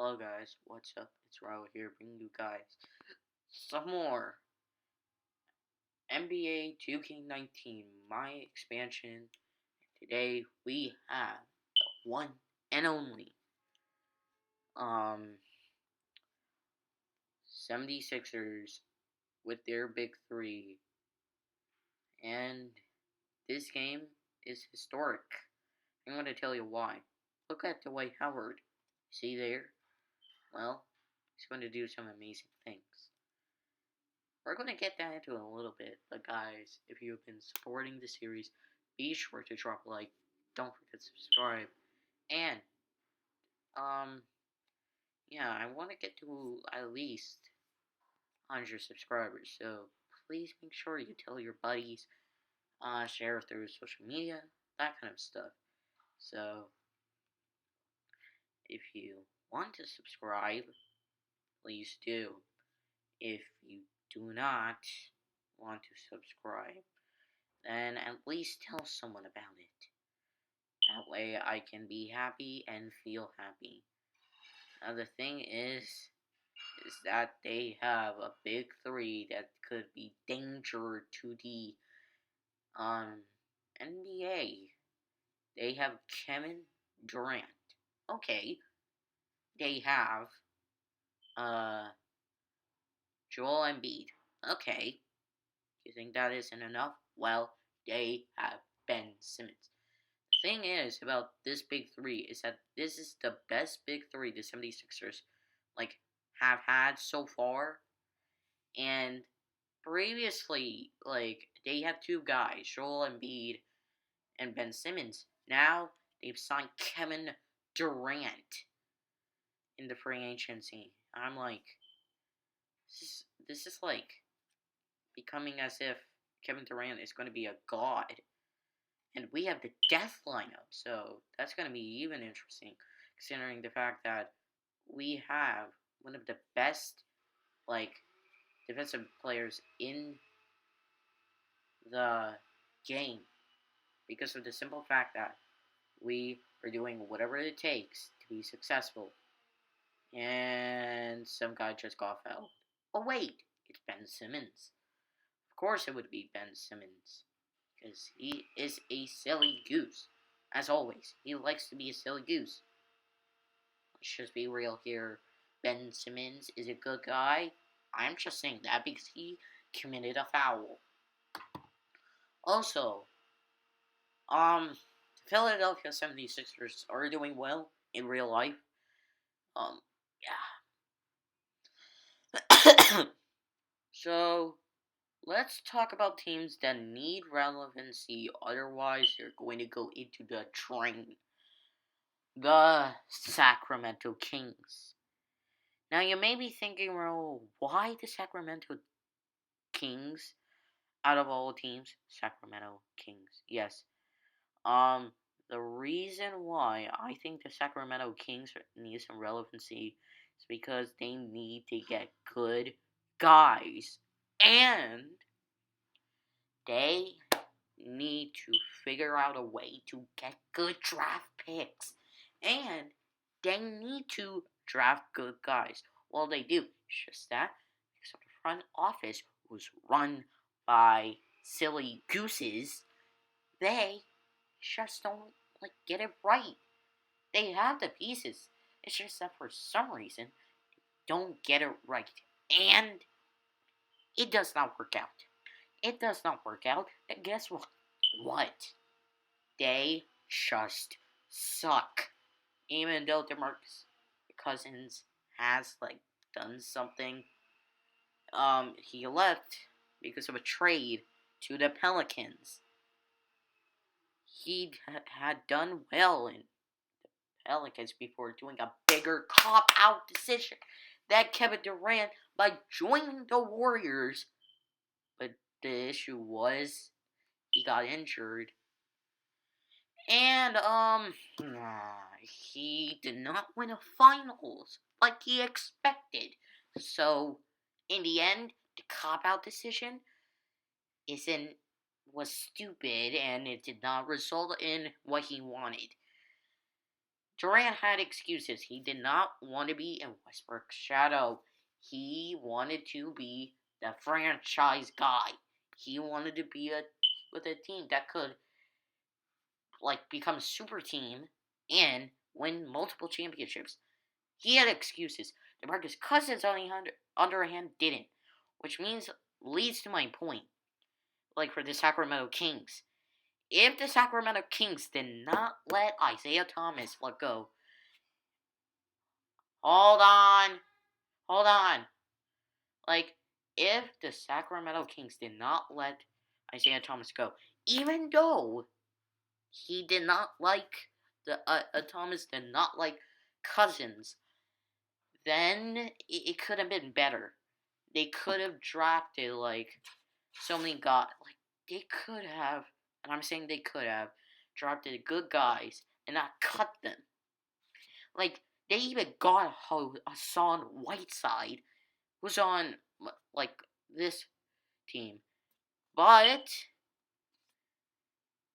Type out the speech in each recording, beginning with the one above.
Hello guys, what's up? It's Raul here bringing you guys some more NBA 2K19, my expansion. Today we have the one and only um 76ers with their big three, and this game is historic. I'm going to tell you why. Look at Dwight Howard. See there? Well, he's going to do some amazing things. We're going to get that into in a little bit, but guys, if you have been supporting the series, be sure to drop a like, don't forget to subscribe, and, yeah, I want to get to at least 100 subscribers, so please make sure you tell your buddies, share through social media, that kind of stuff. So, if you want to subscribe, please do. If you do not want to subscribe, then at least tell someone about it. That way I can be happy and feel happy. Now the thing is that they have a big three that could be danger to the NBA. They have Kevin Durant. Okay. They have Joel Embiid. Okay. You think that isn't enough? Well, they have Ben Simmons. Thing is about this big three is that this is the best big three the 76ers have had so far. And previously, they had two guys, Joel Embiid and Ben Simmons. Now they've signed Kevin Durant in the free agency. I'm like, this is like becoming as if Kevin Durant is going to be a god. And we have the death lineup, so that's going to be even interesting, considering the fact that we have one of the best, defensive players in the game, because of the simple fact that we are doing whatever it takes to be successful. And some guy just got fouled. Oh wait, it's Ben Simmons. Of course it would be Ben Simmons, because he is a silly goose. As always, he likes to be a silly goose. Let's just be real here. Ben Simmons is a good guy. I'm just saying that because he committed a foul. Also, the Philadelphia 76ers are doing well in real life. Yeah. So, let's talk about teams that need relevancy, otherwise they're going to go into the drain. The Sacramento Kings. Now you may be thinking, well, why the Sacramento Kings? Out of all teams, Sacramento Kings. Yes. The reason why I think the Sacramento Kings need some relevancy is because they need to get good guys. And they need to figure out a way to get good draft picks. And they need to draft good guys. Well, they do. It's just that because the front office was run by silly gooses, they just don't get it right. They have the pieces. It's just that for some reason they don't get it right. And it does not work out. It does not work out. And guess what? What? They just suck. Even though DeMarcus Cousins has done something. He left because of a trade to the Pelicans. He had done well in the Pelicans before doing a bigger cop-out decision that Kevin Durant by joining the Warriors. But the issue was he got injured. And, he did not win a finals like he expected. So, in the end, the cop-out decision was stupid, and it did not result in what he wanted. Durant had excuses. He did not want to be in Westbrook's shadow. He wanted to be the franchise guy. He wanted to be with a team that could become a super team and win multiple championships. He had excuses. DeMarcus Cousins, on the other hand, didn't, which leads to my point. For the Sacramento Kings, if the Sacramento Kings did not let Isaiah Thomas let go, hold on. If the Sacramento Kings did not let Isaiah Thomas go, even though he did not like Thomas did not like Cousins, then it could have been better. They could have drafted so many guys. They could have, and I'm saying they could have drafted good guys and not cut them. They even got Hassan Whiteside, who's on this team, but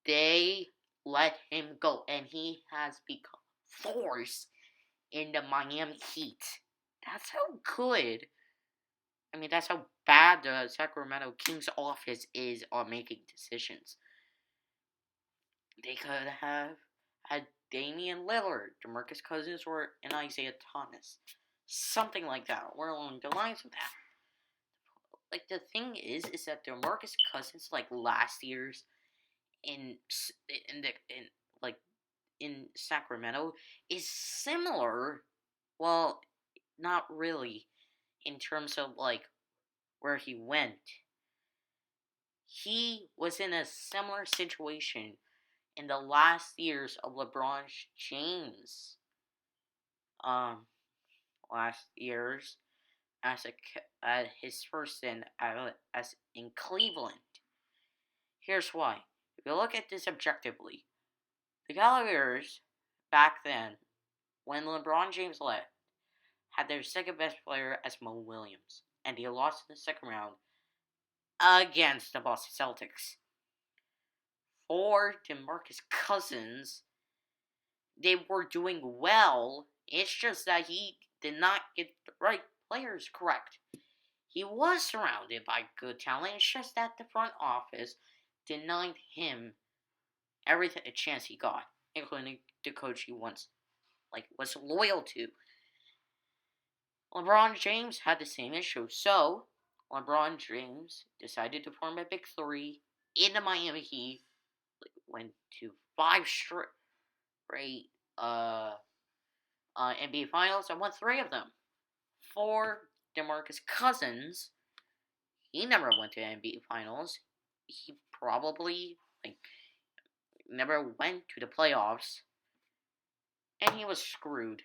they let him go, and he has become force in the Miami Heat. That's how good. That's how bad the Sacramento Kings office is on making decisions. They could have had Damian Lillard, DeMarcus Cousins, or an Isaiah Thomas. Something like that, or along the lines of that. The thing is that DeMarcus Cousins, last year's in Sacramento, is similar. Well, not really, in terms of where he went. He was in a similar situation in the last years of LeBron James. Last years as his first as in Cleveland. Here's why. If you look at this objectively, the Cavaliers back then, when LeBron James left, had their second best player as Mo Williams, and they lost in the second round against the Boston Celtics. For DeMarcus Cousins, they were doing well. It's just that he did not get the right players correct. He was surrounded by good talent. It's just that the front office denied him every chance he got, including the coach he once was loyal to. LeBron James had the same issue, so LeBron James decided to form a big three in the Miami Heat. Went to 5 straight NBA Finals and won 3 of them. For DeMarcus Cousins, he never went to NBA Finals. He probably never went to the playoffs, and he was screwed.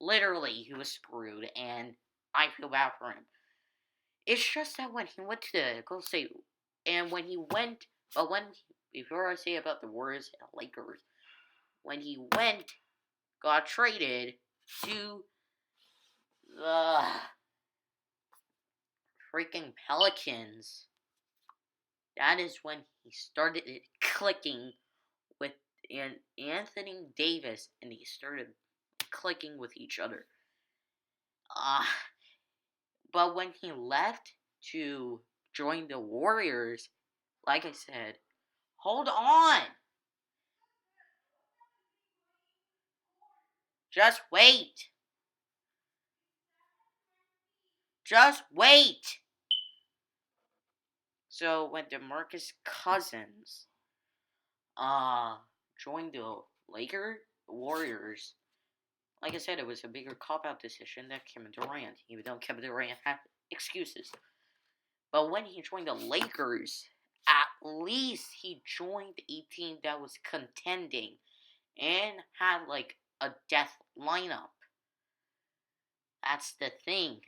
Literally, he was screwed, and I feel bad for him. It's just that when he went to the Golden State, and before I say about the Warriors and the Lakers, when he got traded to the freaking Pelicans, that is when he started clicking with Anthony Davis, and he started clicking with each other. But when he left to join the Warriors, like I said, hold on. Just wait. So when DeMarcus Cousins joined the Warriors, like I said, it was a bigger cop-out decision than Kevin Durant, even though Kevin Durant had excuses. But when he joined the Lakers, at least he joined a team that was contending and had a death lineup. That's the thing.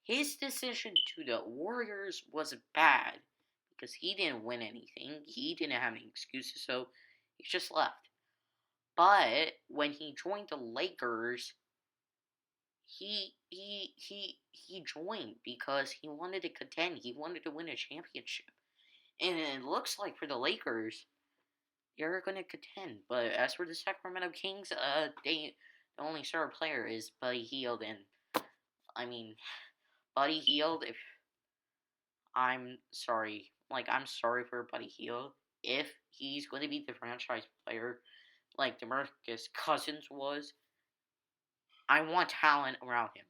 His decision to the Warriors was bad because he didn't win anything. He didn't have any excuses, so he just left. But when he joined the Lakers, he joined because he wanted to contend. He wanted to win a championship. And it looks like for the Lakers, you're gonna contend. But as for the Sacramento Kings, the only star player is Buddy Hield, and I mean, Buddy Hield. If I'm sorry, I'm sorry for Buddy Hield. If he's going to be the franchise player like DeMarcus Cousins was, I want talent around him.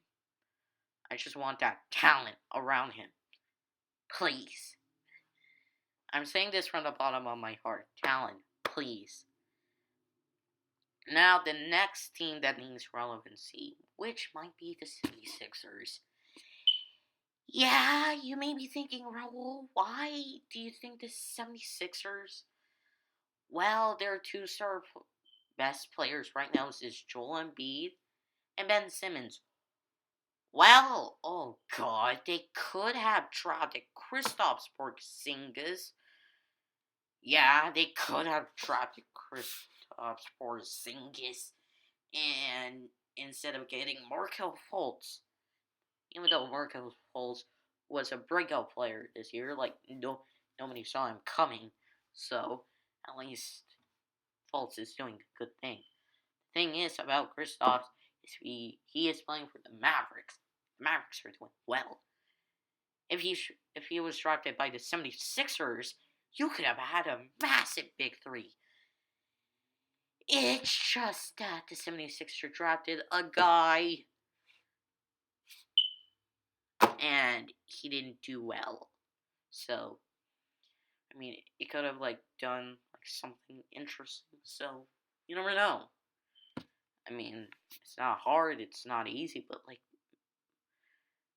I just want that talent around him. Please. I'm saying this from the bottom of my heart. Talent, please. Now, the next team that needs relevancy, which might be the 76ers. Yeah, you may be thinking, Raul, why do you think the 76ers? Well, their two-star best players right now is Joel Embiid and Ben Simmons. Well, oh god, they could have drafted Kristaps Porzingis. Yeah, they could have drafted Kristaps Porzingis, and instead of getting Markelle Fultz, even though Markelle Fultz was a breakout player this year, nobody saw him coming, so at least Fultz is doing a good thing. The thing is about Kristaps is he is playing for the Mavericks. The Mavericks are doing well. If he was drafted by the 76ers, you could have had a massive big three. It's just that the 76ers drafted a guy and he didn't do well. So, I mean, it could have done something interesting. So, you never know. I mean, it's not hard, it's not easy, but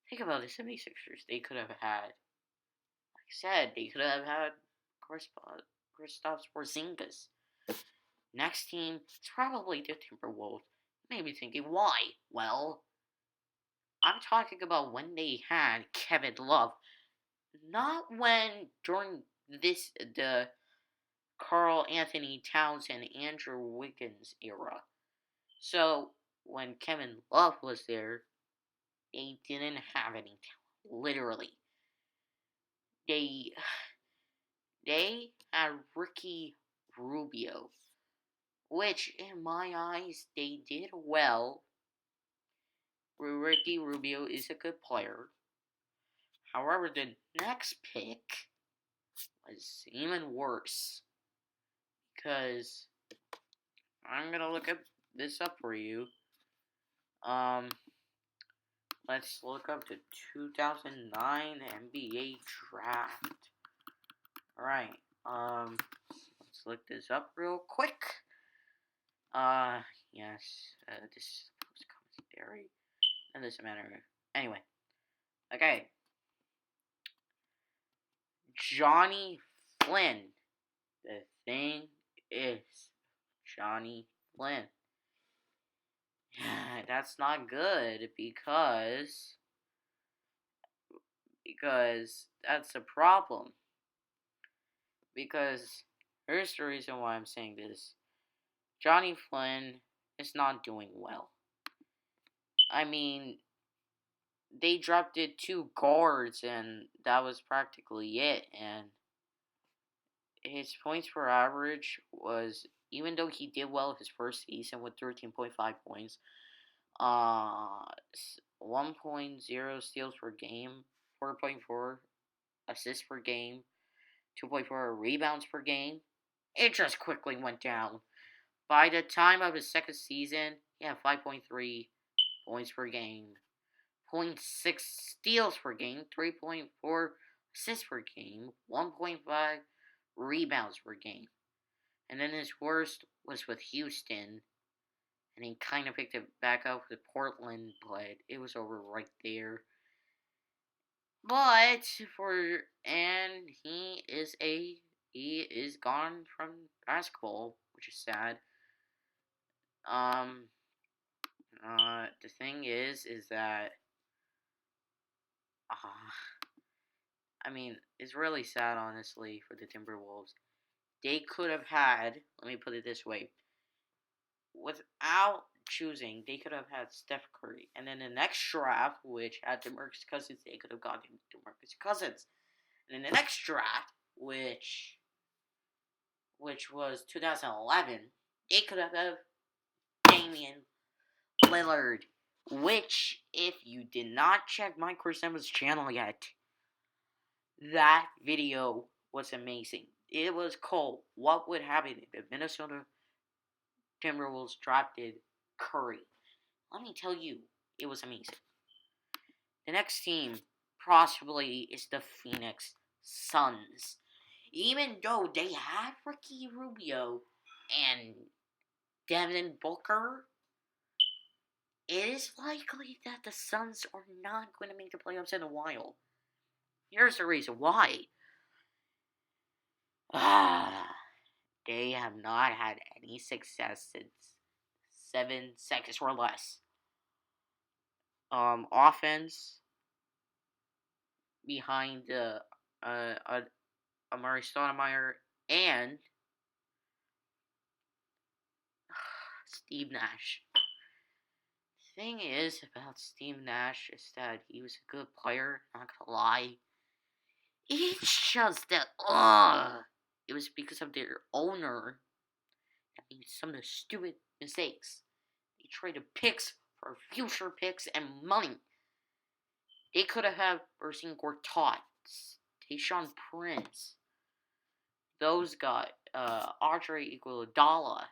think about the 76ers. They could have had, like I said, they could have had Kristaps Porzingis. Next team is probably the Timberwolves. You may be thinking, why? Well, I'm talking about when they had Kevin Love. Not during the Karl Anthony Towns and Andrew Wiggins era. So, when Kevin Love was there, they didn't have any talent. Literally. They had Ricky Rubio, which, in my eyes, they did well. Ricky Rubio is a good player. However, the next pick was even worse. Because I'm gonna look this up for you. Let's look up the 2009 NBA draft. Alright, let's look this up real quick. Yes, this is post-commentary. It doesn't matter. Anyway, okay. Johnny Flynn. The thing is, Johnny Flynn. That's not good because that's a problem. Because here's the reason why I'm saying this. Johnny Flynn is not doing well. I mean, they drafted 2 guards and that was practically it. And his points per average was, even though he did well his first season with 13.5 points, 1.0 steals per game, 4.4 assists per game, 2.4 rebounds per game. It just quickly went down. By the time of his second season, he had 5.3 points per game, 0.6 steals per game, 3.4 assists per game, 1.5 rebounds per game. And then his worst was with Houston, and he kind of picked it back up with Portland, but it was over right there. But he is gone from basketball, which is sad. The thing is that I mean, it's really sad, honestly, for the Timberwolves. They could have had, let me put it this way, without choosing, they could have had Steph Curry. And then the next draft, which had DeMarcus Cousins, they could have gotten DeMarcus Cousins. And then the next draft, which which was 2011, they could have Damian Lillard, which, if you did not check Mike Simmons' channel yet, that video was amazing. It was called "What Would Happen If the Minnesota Timberwolves Drafted Curry." Let me tell you, it was amazing. The next team possibly is the Phoenix Suns. Even though they have Ricky Rubio and Devin Booker, it is likely that the Suns are not going to make the playoffs in a while. Here's the reason why. They have not had any success since 7 seconds or less. Offense behind Amari Stoudemire and Steve Nash. The thing is about Steve Nash is that he was a good player, not gonna lie. It's just that, it was because of their owner that made some of the stupid mistakes. They traded picks for future picks and money. They could have had Ersin Gortat, Tayshaun Prince, those guys, Andre Iguodala.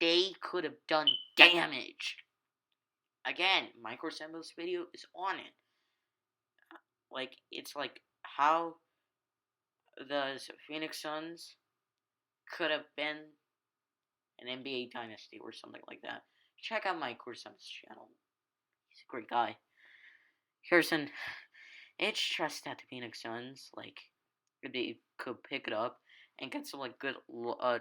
They could have done damage. Again, Micro Samuel's video is on it. It's like how the Phoenix Suns could have been an NBA dynasty or something like that. Check out Mike Simmons' channel. He's a great guy. Harrison, it's just that the Phoenix Suns, if they could pick it up and get some good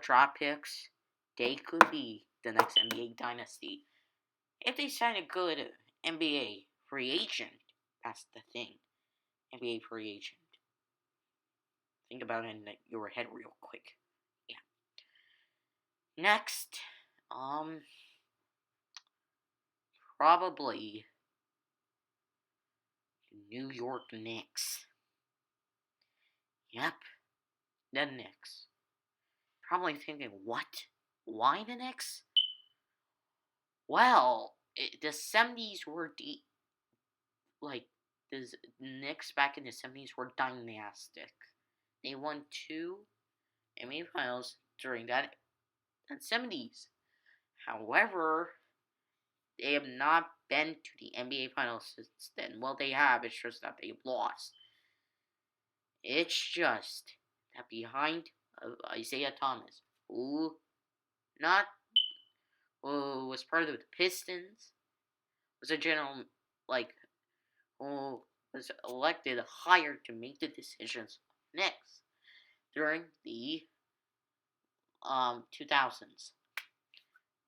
draft picks, they could be the next NBA dynasty. If they sign a good NBA free agent, that's the thing. NBA free agent. Think about it in your head real quick. Yeah. Next, probably New York Knicks. Yep, the Knicks. Probably thinking, what? Why the Knicks? Well, the 70s were the Knicks back in the 70s were dynastic. They won 2 NBA finals during that 70s. However, they have not been to the NBA finals since then. Well, they have. It's just that they've lost. It's just that behind Isaiah Thomas, who was part of the Pistons, was a general, who was hired to make the decisions next during the 2000s.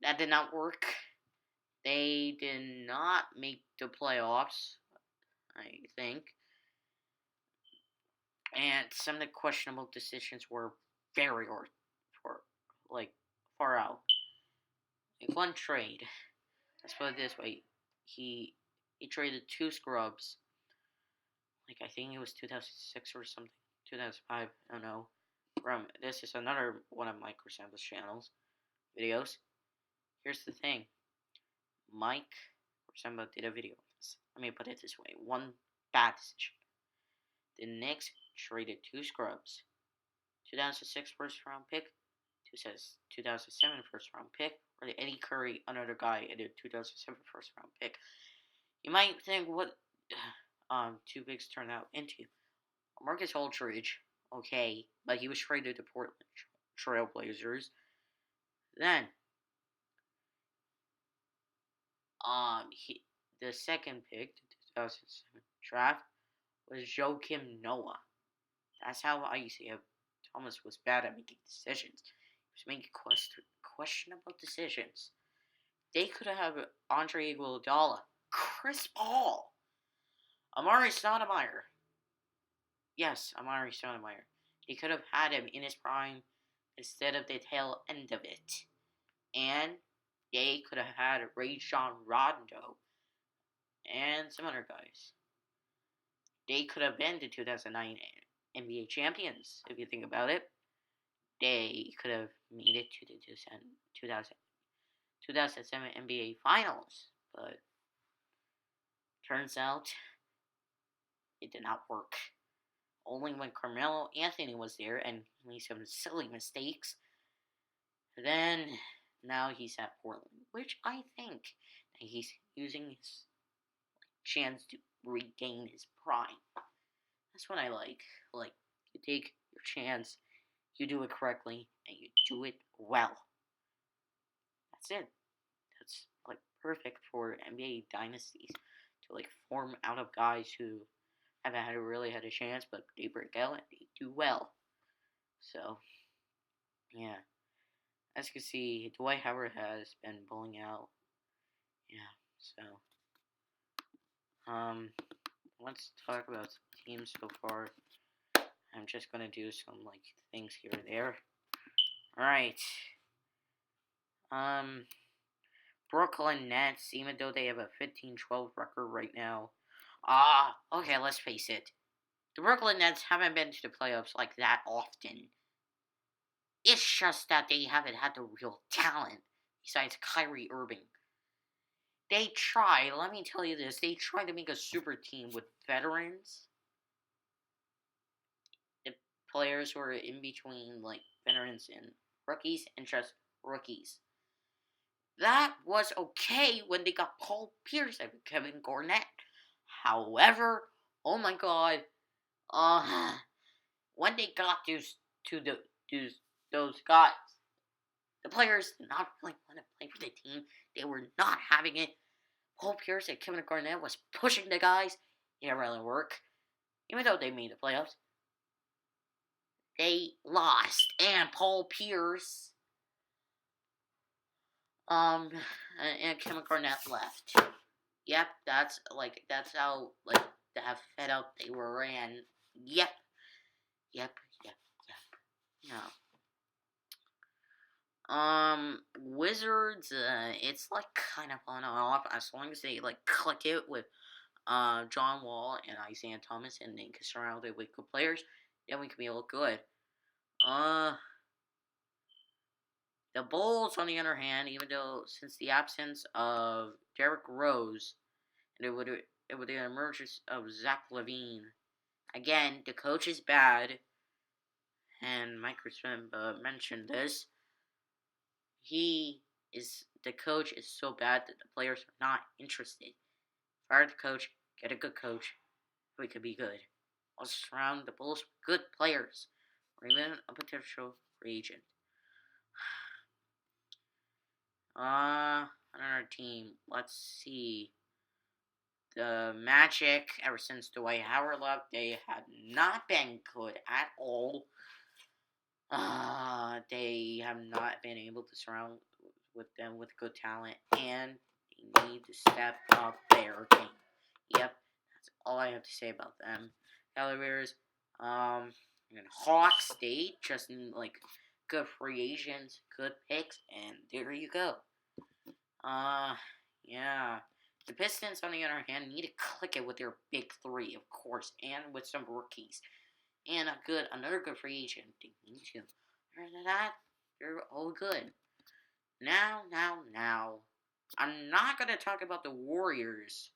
That did not work. They did not make the playoffs, I think. And some of the questionable decisions were very hard far out. One trade, let's put it this way, he traded 2 scrubs. I think it was 2006 or something, 2005, I don't know. This is another one of Mike Samuel's channels videos. Here's the thing. Mike Samuel did a video on this. Let me put it this way. One bad decision. The Knicks traded 2 scrubs. 2006 first round pick, 2007 first round pick, or the Eddie Curry, another guy, in the 2007 first round pick. You might think, what 2 picks turned out into? Marcus Aldridge, okay, but he was traded to Portland Trailblazers. Then, the second pick, the 2007 draft, was Joakim Noah. That's how Isaiah Thomas was bad at making decisions. He was making questionable decisions. They could have Andre Iguodala, Chris Paul, Amari Stoudemire. Yes, Amari Stoudemire. They could have had him in his prime instead of the tail end of it. And they could have had Rajon Rondo and some other guys. They could have been the 2009 NBA champions, if you think about it. they could have made it to the 2007 NBA Finals, but turns out it did not work. Only when Carmelo Anthony was there and he made some silly mistakes, then now he's at Portland, which I think that he's using his chance to regain his prime. That's what I like. Like, you take your chance, you do it correctly, and you do it well. That's it. That's like perfect for NBA dynasties to like form out of guys who haven't really had a chance, but they break out and they do well. So yeah, as you can see, Dwight Howard has been bowling out. Yeah, so let's talk about some teams so far. I'm just gonna do some like things here and there. All right. Brooklyn Nets, even though they have a 15-12 record right now. Okay, let's face it. The Brooklyn Nets haven't been to the playoffs like that often. It's just that they haven't had the real talent besides Kyrie Irving. They try, let me tell you this, they try to make a super team with veterans. The players who are in between, like, veterans and rookies, and just rookies. That was okay when they got Paul Pierce and Kevin Garnett. However, oh my god, when they got those guys, the players did not really want to play for the team. They were not having it. Paul Pierce and Kevin Garnett was pushing the guys. It didn't really work. Even though they made the playoffs, they lost. And Paul Pierce, and Kevin Garnett left. Yep, that's how that fed up they were, and yep. No. Wizards, it's like kind of on and off as long as they like click it with John Wall and Isaiah Thomas and they can surround it with good players, then we can be able to look good. The Bulls, on the other hand, even though since the absence of Derrick Rose and with the emergence of Zach LaVine, again the coach is bad, and Mike Smith mentioned this. The coach is so bad that the players are not interested. Fire the coach, get a good coach, we could be good. Also surround the Bulls with good players, or even a potential free agent. Another team, let's see. The Magic, ever since Dwight Howard left, they have not been good at all. They have not been able to surround with them with good talent, and they need to step up their game. Yep, that's all I have to say about them. Cavaliers, and Hawks, they just need like good free agents, good picks, and there you go. Yeah. The Pistons, on the other hand, need to click it with their big three, of course, and with some rookies. And another good free agent. They need to. Other than that, they're all good. Now, I'm not gonna talk about the Warriors,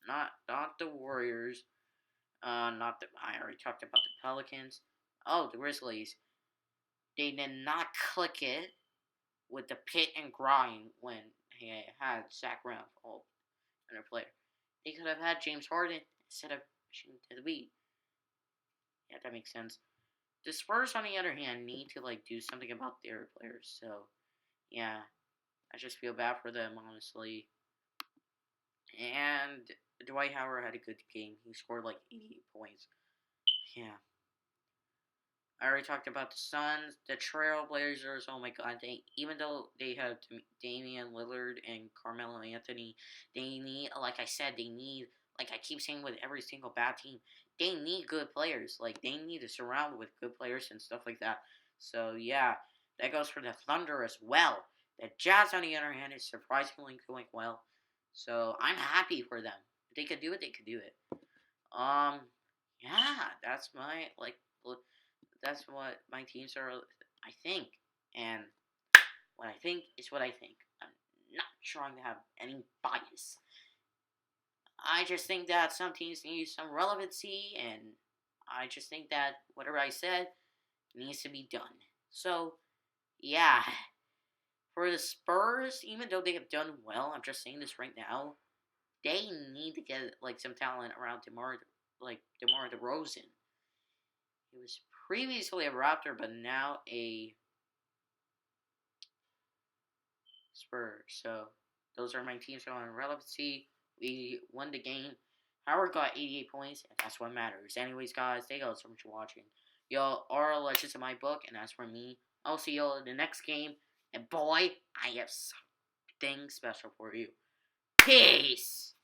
not the Warriors. I already talked about the Pelicans. Oh, the Grizzlies. They did not click it with the pit and grind when he had Zach Randolph, another player. They could have had James Harden instead of pushing to the beat. Yeah, that makes sense. The Spurs, on the other hand, need to like do something about their players. So, yeah, I just feel bad for them, honestly. And Dwight Howard had a good game. He scored like 88 points. Yeah. I already talked about the Suns, the Trailblazers. Oh my god, even though they have Damian Lillard and Carmelo Anthony, they need, like I said, like I keep saying with every single bad team, they need good players. Like, they need to surround with good players and stuff like that. So, yeah, that goes for the Thunder as well. The Jazz, on the other hand, is surprisingly going well. So, I'm happy for them. If they could do it, they could do it. Yeah, that's my, that's what my teams are. I think, and what I think is what I think. I'm not trying to have any bias. I just think that some teams need some relevancy, and I just think that whatever I said needs to be done. So, yeah, for the Spurs, even though they have done well, I'm just saying this right now, they need to get like some talent around DeMar DeRozan. He was previously a Raptor, but now a Spurs. So those are my teams on relevancy. We won the game. Howard got 88 points, and that's what matters. Anyways, guys, thank you all so much for watching. Y'all are legends in my book, and that's for me. I'll see y'all in the next game. And boy, I have something special for you. Peace!